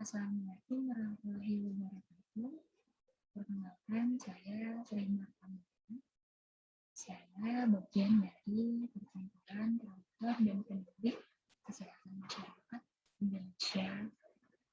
Assalamualaikum warahmatullahi wabarakatuh. Perkenalkan, saya Sri Martama. Saya bagian dari perkumpulan promotor dan pendiri kesehatan masyarakat Indonesia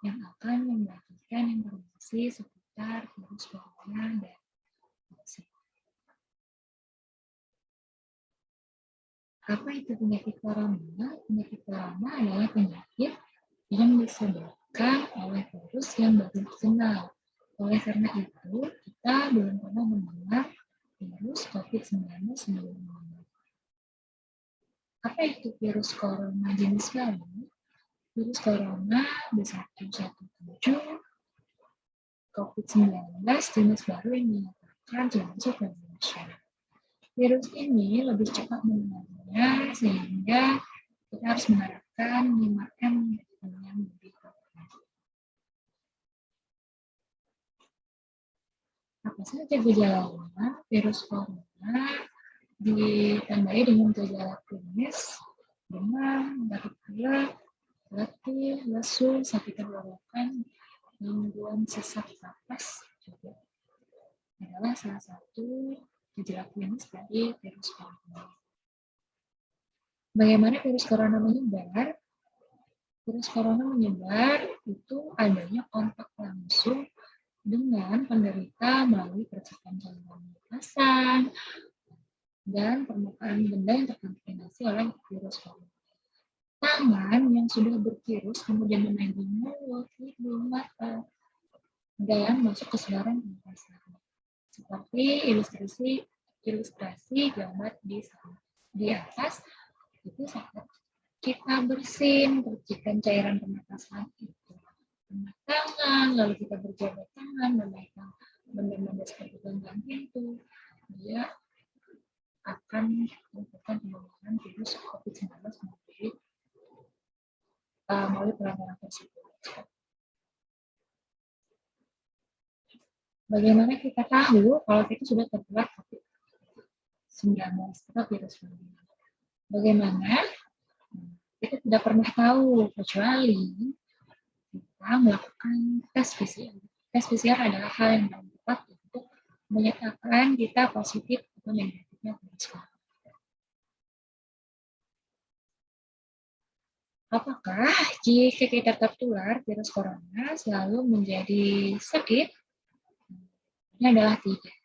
yang akan membagikan informasi seputar virus corona dan vaksin. Apa itu penyakit corona? Penyakit corona adalah penyakit yang disebabkan oleh virus yang baru dikenal. Oleh karena itu, kita belum pernah mendengar virus COVID-19 sebelumnya. Apa itu virus corona jenis baru? Virus corona B117 COVID-19 jenis baru yang dinyatakan telah masuk ke Indonesia. Virus ini lebih cepat menularnya sehingga kita harus menerapkan 5M yang lebih tepat. Apa saja gejalanya? Virus corona ditandai dengan gejala klinis demam, batuk pilek, letih, lesu, sakit tenggorokan, gangguan sesak napas juga adalah salah satu gejala klinis dari virus corona. Bagaimana virus corona menyebar? Virus corona menyebar itu adanya kontak langsung dengan penderita melalui percikan cairan pernapasan dan permukaan benda yang terkontaminasi oleh virus corona. Tangan yang sudah bervirus kemudian menempel mulut, hidung, mata, dan masuk ke saluran pernapasan. Seperti ilustrasi gambar di atas, itu saat kita bersin percikan cairan pernapasan itu kena tangan, lalu kita berjabat tangan, memegang benda-benda seperti gagang pintu, dia akan melakukan penularan virus COVID-19 melalui pelanggaran tersebut. Bagaimana kita tahu kalau kita sudah tertular COVID-19 atau virus corona? Bagaimana? Kita tidak pernah tahu kecuali kita melakukan tes PCR. Tes PCR adalah hal yang paling tepat untuk menyatakan kita positif atau negatifnya virus corona. Apakah jika kita tertular virus corona selalu menjadi sakit? Ini adalah tidak.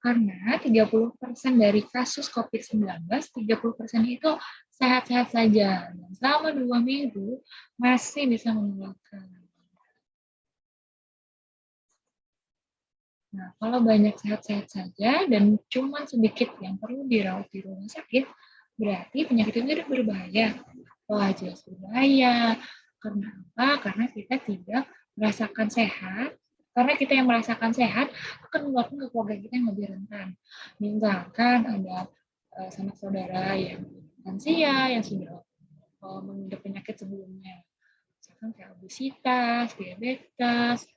Karena 30% dari kasus COVID-19, 30% itu sehat-sehat saja. Dan selama 2 minggu masih bisa menularkan. Nah, kalau banyak sehat-sehat saja dan cuma sedikit yang perlu dirawat di rumah sakit, berarti penyakit itu berbahaya. Wah, jelas berbahaya. Karena apa? Karena kita tidak merasakan sehat. Karena kita yang merasakan sehat akan menularkan ke keluarga kita yang lebih rentan. Misalkan ada sanak saudara yang lansia, yang sudah mengidap penyakit sebelumnya. Misalkan kayak obesitas, diabetes,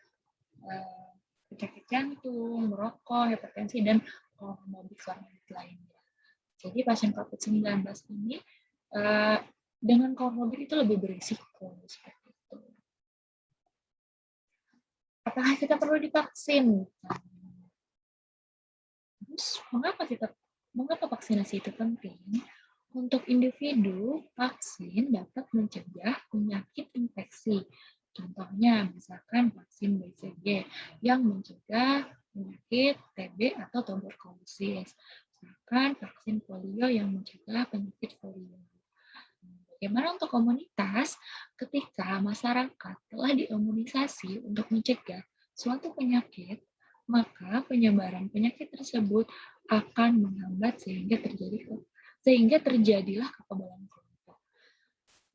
penyakit jantung, merokok, hipertensi, dan komorbid lainnya. Jadi pasien COVID-19 ini dengan komorbid itu lebih berisiko seperti itu. Apakah kita perlu divaksin? Terus mengapa vaksinasi itu penting? Untuk individu, vaksin dapat mencegah penyakit infeksi. Contohnya, misalkan vaksin BCG yang mencegah penyakit TB atau tuberkulosis. Misalkan vaksin polio yang mencegah penyakit polio. Bagaimana untuk komunitas? Ketika masyarakat telah diimunisasi untuk mencegah suatu penyakit, maka penyebaran penyakit tersebut akan menghambat sehingga terjadilah kekebalan kelompok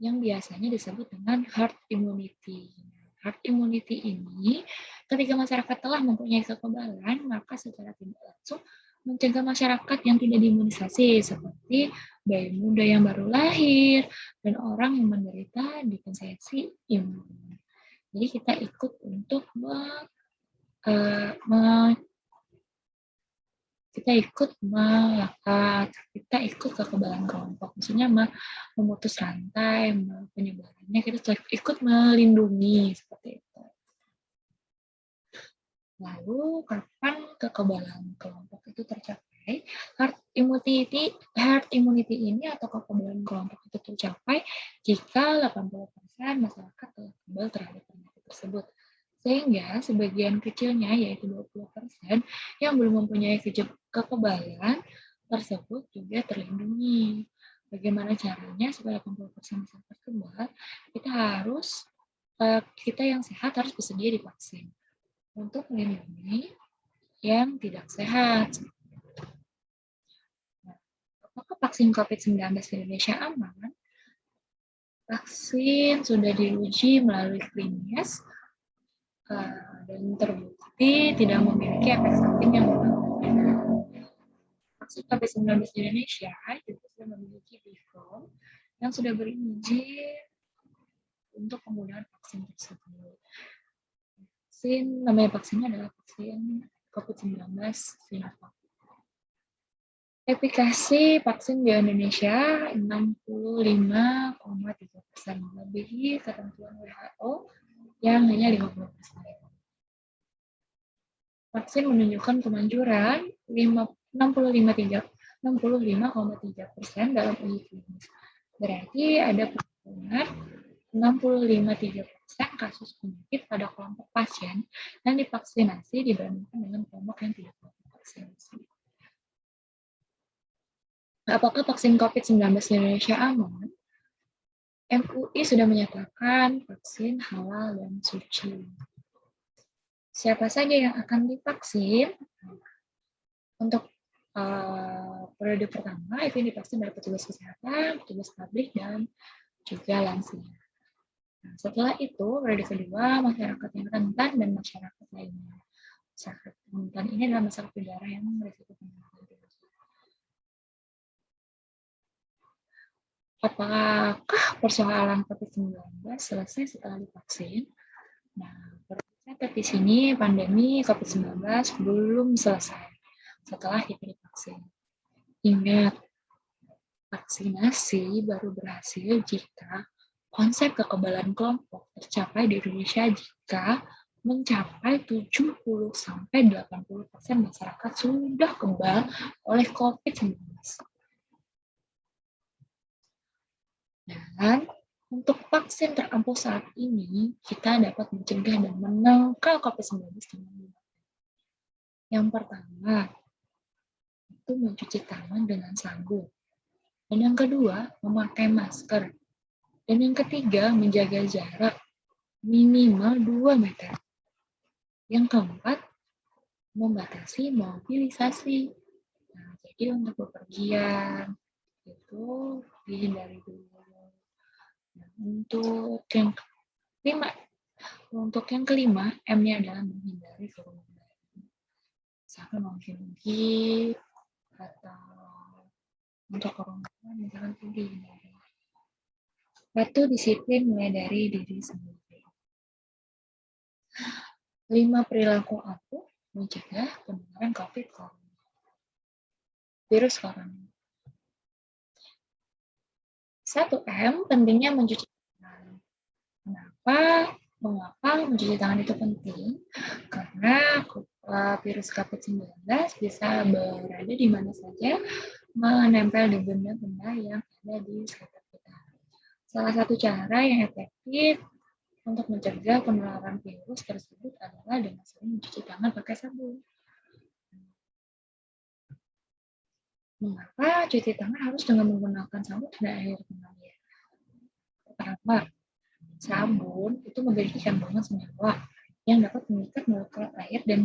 yang biasanya disebut dengan herd immunity. Herd immunity ini ketika masyarakat telah mempunyai kekebalan, maka secara tidak langsung mencegah masyarakat yang tidak diimunisasi seperti bayi muda yang baru lahir dan orang yang menderita defisiensi imun. Jadi kita ikut untuk kita ikut kekebalan kelompok, maksudnya memutus rantai penyebarannya, kita ikut melindungi seperti itu. Lalu, kapan kekebalan kelompok itu tercapai? Herd immunity ini atau kekebalan kelompok itu tercapai jika 80% masyarakat telah kebal terhadap penyakit tersebut. Sehingga sebagian kecilnya, yaitu 20%, yang belum mempunyai kekebalan tersebut juga terlindungi. Bagaimana caranya supaya 80% masyarakat kebal? Kita yang sehat harus bersedia divaksin untuk melindungi yang tidak sehat. Nah, apakah vaksin COVID-19 di Indonesia aman? Vaksin sudah diuji melalui klinis dan terbukti tidak memiliki efek samping yang membahayakan. Vaksin COVID-19 di Indonesia juga sudah memiliki BIFOM yang sudah berizin untuk penggunaan vaksin tersebut. Namanya vaksinnya adalah vaksin COVID-19 Sinovac. Efikasi vaksin di Indonesia 65,3%, melebihi ketentuan WHO yang hanya 50%. Vaksin menunjukkan kemanjuran 65,3% dalam uji klinis. Berarti ada penurunan 65,3% kasus penyakit pada kelompok pasien yang divaksinasi dibandingkan dengan kelompok yang tidak divaksinasi. Apakah vaksin COVID-19 di Indonesia aman? MUI sudah menyatakan vaksin halal dan suci. Siapa saja yang akan divaksin? Untuk periode pertama, itu divaksin dari petugas kesehatan, petugas publik, dan juga lansia. Nah, setelah itu, periode kedua, masyarakat yang rentan dan masyarakat lainnya. Masyarakat rentan ini adalah masyarakat berdarah yang berisiko penularan virus. Apakah persoalan COVID-19 selesai setelah divaksin? Nah, perlu di sini pandemi COVID-19 belum selesai setelah kita divaksin. Ingat, vaksinasi baru berhasil jika konsep kekebalan kelompok tercapai di Indonesia jika mencapai 70-80% masyarakat sudah kebal oleh COVID-19. Dan untuk vaksin terampuh saat ini, kita dapat mencegah dan menangkal COVID-19 dengan mudah. Yang pertama, itu mencuci tangan dengan sabun. Dan yang kedua, memakai masker. Dan yang ketiga, menjaga jarak minimal 2 meter. Yang keempat, membatasi mobilisasi. Nah, jadi untuk bepergian, itu dihindari dulu. Nah, untuk yang kelima, M-nya adalah menghindari kerumunan. Misalkan mungkin atau untuk kerumunan, misalkan dihindari. Satu, disiplin mulai dari diri sendiri. 5 perilaku aku mencegah penularan COVID-19. Virus corona. 1M, pentingnya mencuci tangan. Mengapa mencuci tangan itu penting? Karena virus COVID-19 bisa berada di mana saja, menempel di benda-benda yang ada di sekitar kita. Salah satu cara yang efektif untuk mencegah penularan virus tersebut adalah dengan sering mencuci tangan pakai sabun. Mengapa cuci tangan harus dengan menggunakan sabun dan air mengalir? Pertama, sabun itu memiliki kandungan senyawa yang dapat mengikat molekul air dan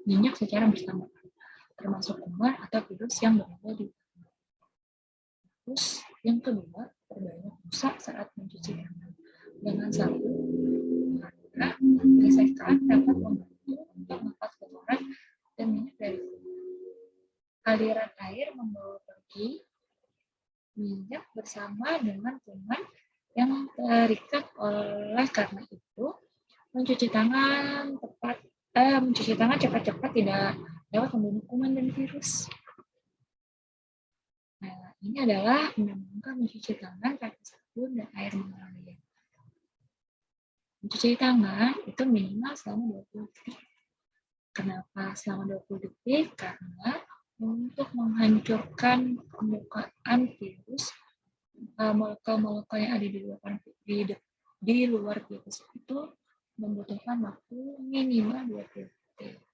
minyak secara bersamaan, termasuk kuman atau virus yang berada di tangan. Terus yang kedua, perbanyak busa saat mencuci tangan dengan sabun karena gesekan dapat membantu untuk melepas kotoran dan minyak dari kuman. Aliran air membawa pergi minyak bersama dengan kuman yang terikat. Oleh karena itu, mencuci tangan cepat-cepat tidak dapat membunuh kuman dan virus. Nah, ini adalah 6 langkah mencuci tangan pakai sabun dan air mengalir. Mencuci tangan itu minimal selama 20 detik. Kenapa selama 20 detik? Karena untuk menghancurkan permukaan virus, molekul-molekul yang ada di luar virus itu membutuhkan waktu minimal 20 detik.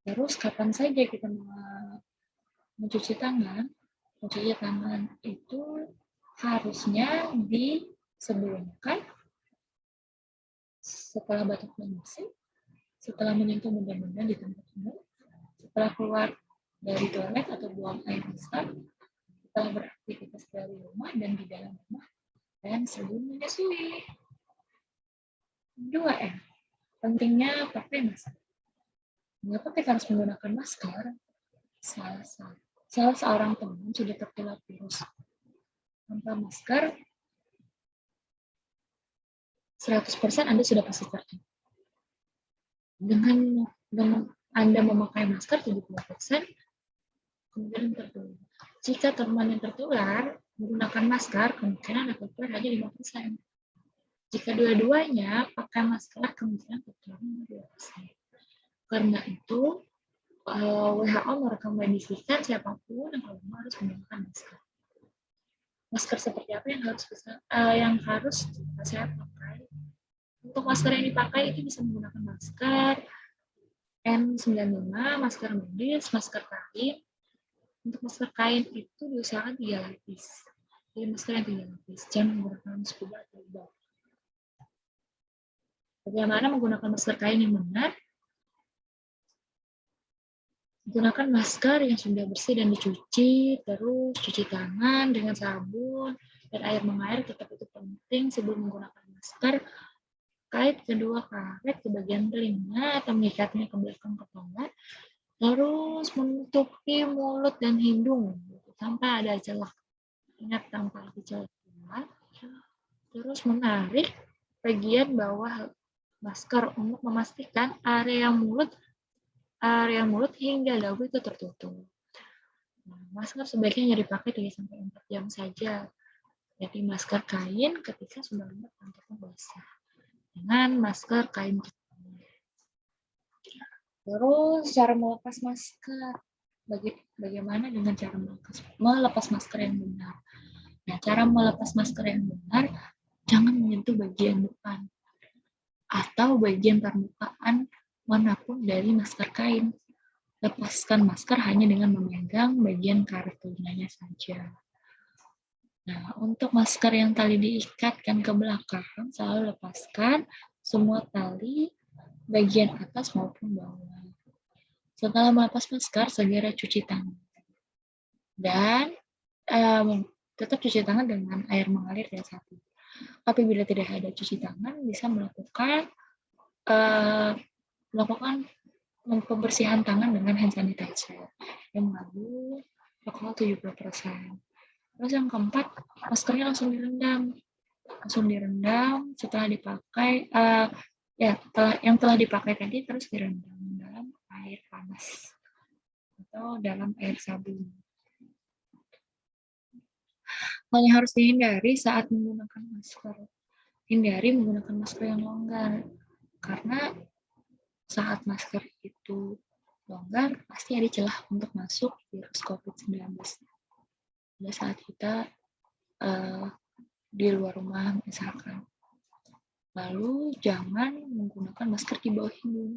Terus kapan saja kita mencuci tangan? Mencuci tangan itu harusnya sebelumkan setelah batuk bersin, setelah menyentuh benda-benda di tempat umum, setelah keluar dari toilet atau buang air besar, setelah beraktivitas dari rumah dan di dalam rumah, dan sebelum menyusui. 2M, pentingnya pakai masker. Mengapa kita harus menggunakan masker? Salah seorang teman sudah tertular virus. Tanpa masker, 100% Anda sudah pasti tertular. Dengan Anda memakai masker 70%, kemudian tertular. Jika teman yang tertular menggunakan masker, kemungkinan Anda tertular hanya 5%. Jika dua-duanya pakai masker, kemungkinan tertular 2%. Karena itu, WHO merekomendasikan siapapun yang harus menggunakan masker. Masker seperti apa yang harus saya pakai? Untuk masker yang dipakai itu bisa menggunakan masker N95, masker medis, masker kain. Untuk masker kain itu diusahakan 3 lapis. Jadi masker yang 3 lapis, jangan menggunakan scuba atau bag. Bagaimana menggunakan masker kain yang benar? Gunakan masker yang sudah bersih dan dicuci, terus cuci tangan dengan sabun dan air mengalir, tetap itu penting sebelum menggunakan masker. Kait kedua karet ke bagian telinga atau mengikatnya ke belakang kepala, terus menutupi mulut dan hidung sampai ada celah. Ingat tanpa ada celah. Terus menarik bagian bawah masker untuk memastikan area mulut hingga dagu itu tertutup. Nah, masker sebaiknya dipakai 3-4 jam saja. Jadi masker kain ketika sudah lembab dan basah. Dengan masker kain. Terus cara melepas masker. Bagaimana dengan cara melepas masker yang benar? Nah, cara melepas masker yang benar, jangan menyentuh bagian depan atau bagian permukaan manapun dari masker kain. Lepaskan masker hanya dengan memegang bagian karet telinganya saja. Nah, untuk masker yang tali diikatkan ke belakang, selalu lepaskan semua tali bagian atas maupun bawah. Setelah melepas masker, segera cuci tangan. Dan tetap cuci tangan dengan air mengalir dan sabun. Apabila tidak ada cuci tangan, bisa melakukan pembersihan tangan dengan hand sanitizer yang mengandung alkohol 70%. Terus yang keempat, maskernya langsung direndam setelah dipakai, yang telah dipakai tadi terus direndam dalam air panas atau dalam air sabun. Hal yang harus dihindari saat menggunakan masker. Hindari menggunakan masker yang longgar, karena saat masker itu longgar, pasti ada celah untuk masuk virus COVID-19. Pada saat kita di luar rumah misalkan. Lalu jangan menggunakan masker di bawah hidung.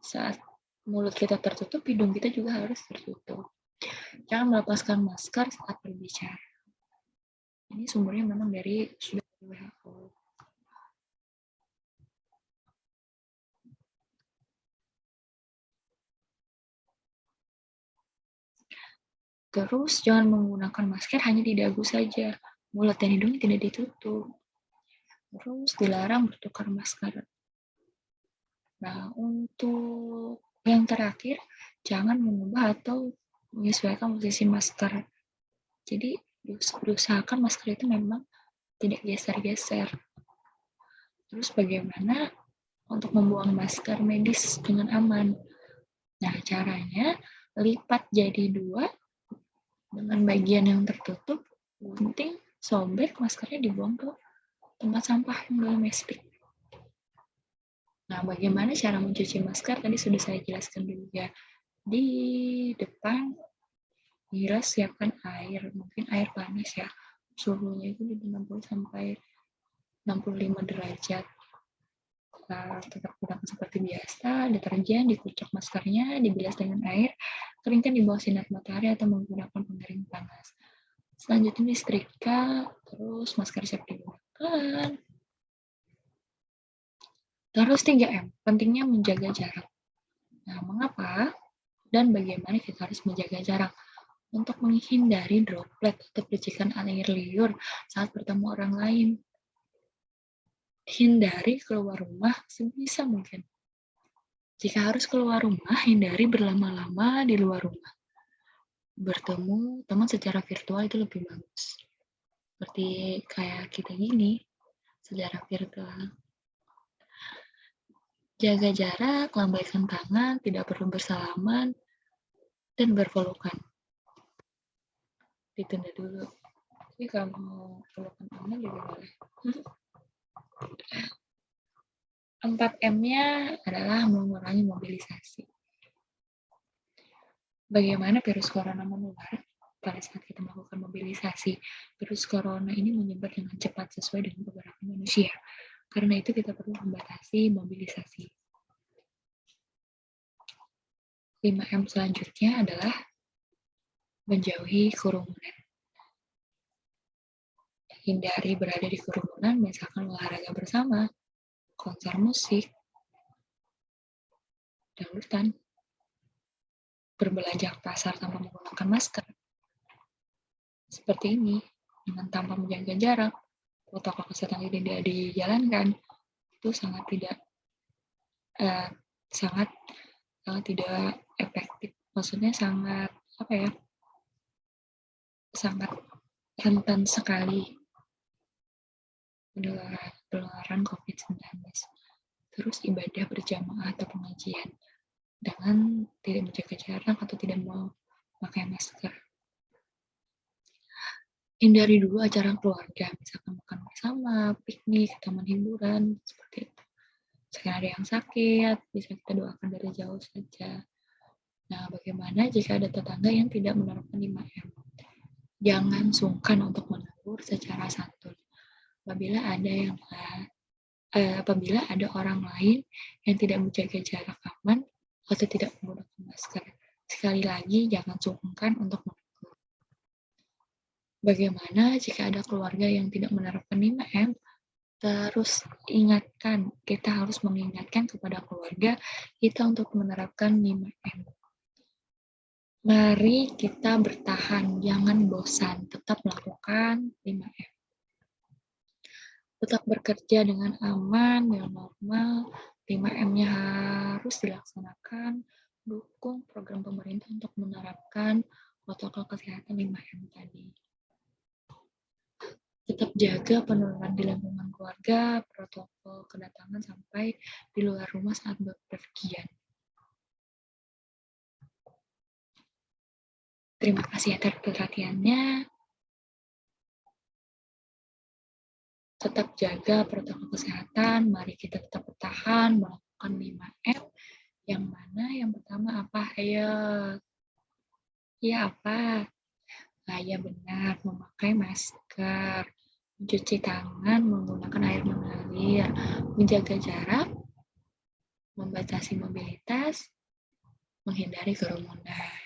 Saat mulut kita tertutup, hidung kita juga harus tertutup. Jangan melepaskan masker saat berbicara. Ini sumbernya memang dari WHO. Terus jangan menggunakan masker hanya di dagu saja. Mulut dan hidung tidak ditutup. Terus dilarang bertukar masker. Nah, untuk yang terakhir, jangan mengubah atau menyesuaikan posisi masker. Jadi, diusahakan masker itu memang tidak geser-geser. Terus bagaimana untuk membuang masker medis dengan aman? Nah, caranya lipat jadi 2 dengan bagian yang tertutup, gunting, sobek, maskernya dibuang ke tempat sampah yang domestik. Nah, bagaimana cara mencuci masker? Tadi sudah saya jelaskan juga. Di depan, bilas siapkan air, mungkin air panas ya. Suhunya itu di 60 sampai 65 derajat. Tetap gunakan seperti biasa, deterjen, dikucek maskernya, dibilas dengan air, keringkan di bawah sinar matahari atau menggunakan pengering panas. Selanjutnya disetrika, terus masker siap digunakan. Terus 3M, pentingnya menjaga jarak. Nah, mengapa dan bagaimana kita harus menjaga jarak? Untuk menghindari droplet atau percikan air liur saat bertemu orang lain. Hindari keluar rumah sebisa mungkin. Jika harus keluar rumah, hindari berlama-lama di luar rumah. Bertemu teman secara virtual itu lebih bagus. Seperti kayak kita gini, secara virtual. Jaga jarak, lambaikan tangan, tidak perlu bersalaman, dan berpelukan. Ditunda dulu. Tapi kalau mau pelukan tangan juga boleh. 4M-nya adalah mengurangi mobilisasi. Bagaimana virus corona menular? Pada saat kita melakukan mobilisasi, virus corona ini menyebar dengan cepat sesuai dengan pergerakan manusia. Karena itu kita perlu membatasi mobilisasi. 5M selanjutnya adalah menjauhi kerumunan. Hindari berada di kerumunan, misalkan olahraga bersama, konser musik, dangdutan, berbelanja ke pasar tanpa menggunakan masker. Seperti ini, dengan tanpa menjaga jarak, protokol kesehatan tidak dijalankan, itu sangat tidak efektif. Maksudnya sangat sangat rentan sekali penularan COVID-19. Terus ibadah berjamaah atau pengajian dengan tidak menjaga jarak atau tidak memakai masker. Hindari dulu acara keluarga, misalkan makan bersama, piknik, taman hiburan, seperti itu. Jika ada yang sakit, bisa kita doakan dari jauh saja. Nah, bagaimana jika ada tetangga yang tidak menerapkan 5M? Jangan sungkan untuk menegur secara santun. Apabila ada orang lain yang tidak menjaga jarak aman atau tidak menggunakan masker. Sekali lagi, jangan sungkan untuk menegur. Bagaimana jika ada keluarga yang tidak menerapkan 5M? Terus kita harus mengingatkan kepada keluarga kita untuk menerapkan 5M. Mari kita bertahan, jangan bosan, tetap melakukan 5M. Tetap bekerja dengan aman, dengan normal, 5M-nya harus dilaksanakan, dukung program pemerintah untuk menerapkan protokol kesehatan 5M tadi. Tetap jaga penularan di lingkungan keluarga, protokol kedatangan sampai di luar rumah saat bepergian. Terima kasih atas perhatiannya. Tetap jaga protokol kesehatan, mari kita tetap bertahan, melakukan 5M. Yang mana yang pertama apa? Ayo. Ya apa? Ya benar, memakai masker, mencuci tangan menggunakan air mengalir, menjaga jarak, membatasi mobilitas, menghindari kerumunan.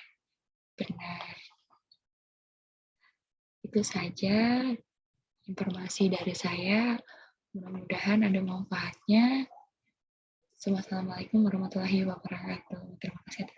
Benar. Itu saja informasi dari saya. Mudah-mudahan ada manfaatnya. Wassalamualaikum warahmatullahi wabarakatuh. Terima kasih.